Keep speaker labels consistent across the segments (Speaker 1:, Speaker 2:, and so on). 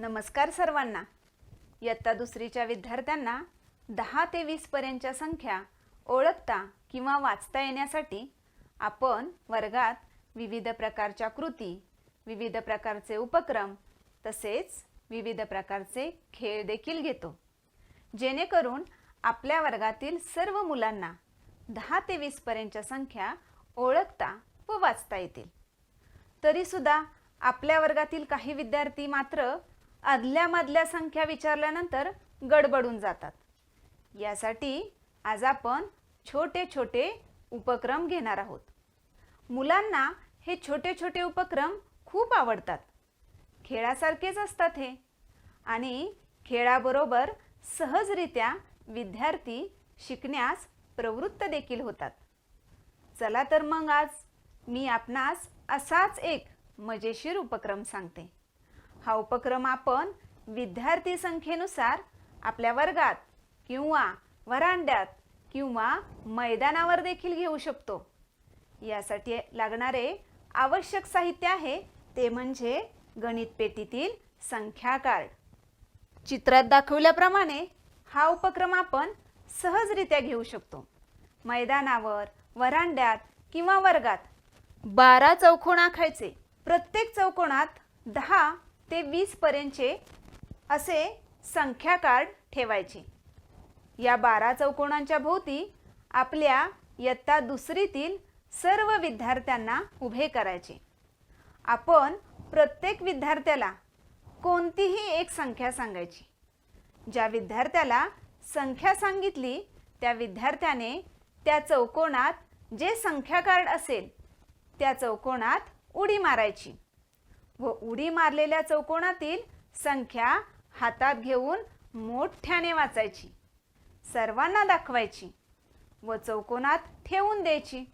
Speaker 1: नमस्कार सर्वांना। इयत्ता दुसरीच्या विद्यार्थ्यांना 10 ते 20 पर्यंतच्या संख्या ओळखता किंवा वाचता येण्यासाठी आपण वर्गात विविध प्रकारच्या कृती, विविध प्रकारचे उपक्रम तसेच विविध प्रकारचे खेळ देखील घेतो, जेणेकरून आपल्या वर्गातील सर्व मुलांना 10 ते 20 पर्यंतच्या संख्या ओळखता व वाचता येतील। तरी सुद्धा आपल्या वर्गातील काही विद्यार्थी मात्र आदल्या-मधल्या संख्या विचारल्यानंतर गडबडून जातात। यासाठी आज आपण छोटे-छोटे उपक्रम घेणार आहोत। मुलांना हे छोटे-छोटे उपक्रम खूप आवडतात। खेळासारखेच असतात हे आणि खेळाबरोबर सहजरित्या विद्यार्थी शिकण्यास प्रवृत्त देखील होतात। चला तर मग आज मी आपणास असाच एक मजेशीर उपक्रम सांगते। हा उपक्रम आपण विद्यार्थी संख्येनुसार आपल्या वर्गात किंवा वरांड्यात किंवा मैदानावर देखील घेऊ शकतो। यासाठी लागणारे आवश्यक साहित्य आहे ते म्हणजे गणित पेटीतील संख्या कार्ड। चित्रात दाखवल्याप्रमाणे हा उपक्रम आपण सहजरित्या घेऊ शकतो। मैदानावर, वरांड्यात किंवा वर्गात 12 चौकोन आखायचे। प्रत्येक चौकोनात 10 ते 20 पर्यंतचे असे संख्या कार्ड ठेवायचे। या 12 चौकोनांच्या भोवती आपल्या इयत्ता दुसरीतील सर्व विद्यार्थ्यांना उभे करायचे। आपण प्रत्येक विद्यार्थ्याला कोणतीही एक संख्या सांगायची। ज्या विद्यार्थ्याला संख्या सांगितली त्या विद्यार्थ्याने त्या चौकोनात जे संख्या कार्ड असेल त्या चौकोनात उडी मारायची व उडी मारलेल्या चौकोनातील संख्या हातात घेऊन मोठ्याने वाचायची, सर्वांना दाखवायची व चौकोनात ठेवून द्यायची।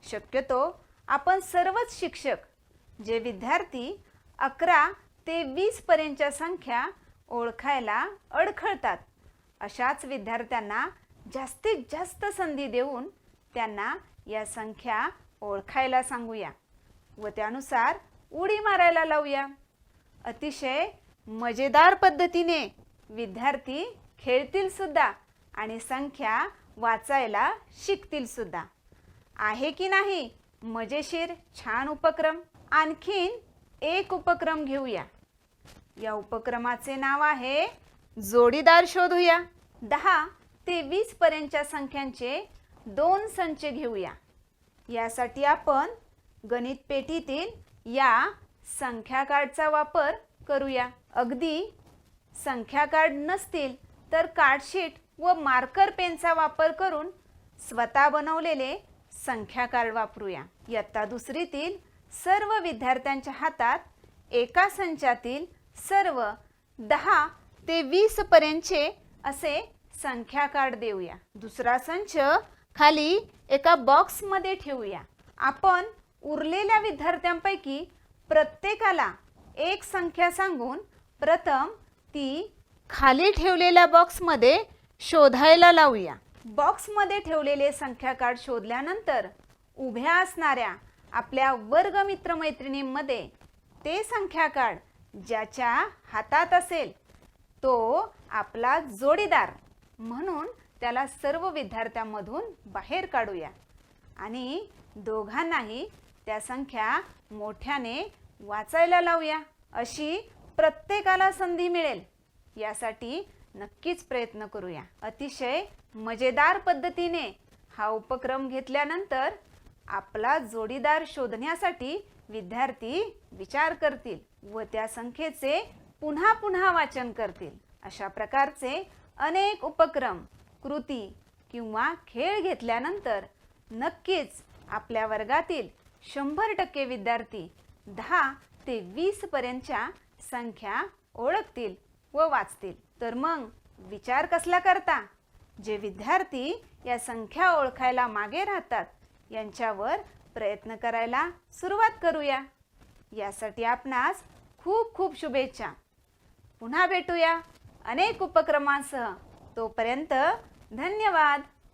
Speaker 1: शक्यतो आपण सर्वच शिक्षक जे विद्यार्थी 11 ते 20 पर्यंतच्या संख्या ओळखायला अडखळतात अशाच विद्यार्थ्यांना जास्तीत जास्त संधी देऊन त्यांना या संख्या ओळखायला सांगूया व त्यानुसार उडी मारायला लावूया। अतिशय मजेदार पद्धतीने विद्यार्थी खेळतील सुद्धा आणि संख्या वाचायला शिकतील सुद्धा। आहे की नाही मजेशीर छान उपक्रम? आणखीन एक उपक्रम घेऊया। या उपक्रमाचे नाव आहे जोडीदार शोधूया। 10 ते 20 पर्यंतच्या संख्यांचे 2 संच घेऊया। यासाठी आपण गणित पेटीतील या संख्या कार्डचा वापर करूया। अगदी संख्या कार्ड नसतील तर कार्डशीट व मार्कर पेनचा वापर करून स्वतः बनवलेले संख्या कार्ड वापरूया। इयत्ता दुसरीतील सर्व विद्यार्थ्यांच्या हातात एका संचातील सर्व 10 ते 20 पर्यंतचे असे संख्या कार्ड देऊया। दुसरा संच खाली एका बॉक्स मध्ये ठेवूया। आपण उरलेल्या विद्यार्थ्यांपैकी प्रत्येकाला एक संख्या सांगून प्रथम ती खाली ठेवलेल्या बॉक्स मध्ये शोधायला लावूया। बॉक्स मध्ये ठेवलेले संख्या कार्ड शोधल्यानंतर उभ्या असणाऱ्या आपल्या वर्ग मित्रमैत्रिणींमध्ये ते संख्या कार्ड ज्याच्या हातात असेल तो आपला जोडीदार म्हणून त्याला सर्व विद्यार्थ्यांमधून बाहेर काढूया आणि दोघांनाही त्या संख्या मोठ्याने वाचायला लावूया। अशी प्रत्येकाला संधी मिळेल यासाठी नक्कीच प्रयत्न करूया। अतिशय मजेदार पद्धतीने हा उपक्रम घेतल्यानंतर आपला जोडीदार शोधण्यासाठी विद्यार्थी विचार करतील व त्या संख्येचे पुन्हा पुन्हा वाचन करतील। अशा प्रकारचे अनेक उपक्रम, कृती किंवा खेळ घेतल्यानंतर नक्कीच आपल्या वर्गातील 100% विद्यार्थी 10 ते 20 पर्यंतच्या संख्या ओळखतील व वाचतील। तर मग विचार कसला करता? जे विद्यार्थी या संख्या ओळखायला मागे राहतात यांच्यावर प्रयत्न करायला सुरुवात करूया। यासाठी आपणास खूप खूप शुभेच्छा। पुन्हा भेटूया अनेक उपक्रमांसह। तोपर्यंत धन्यवाद।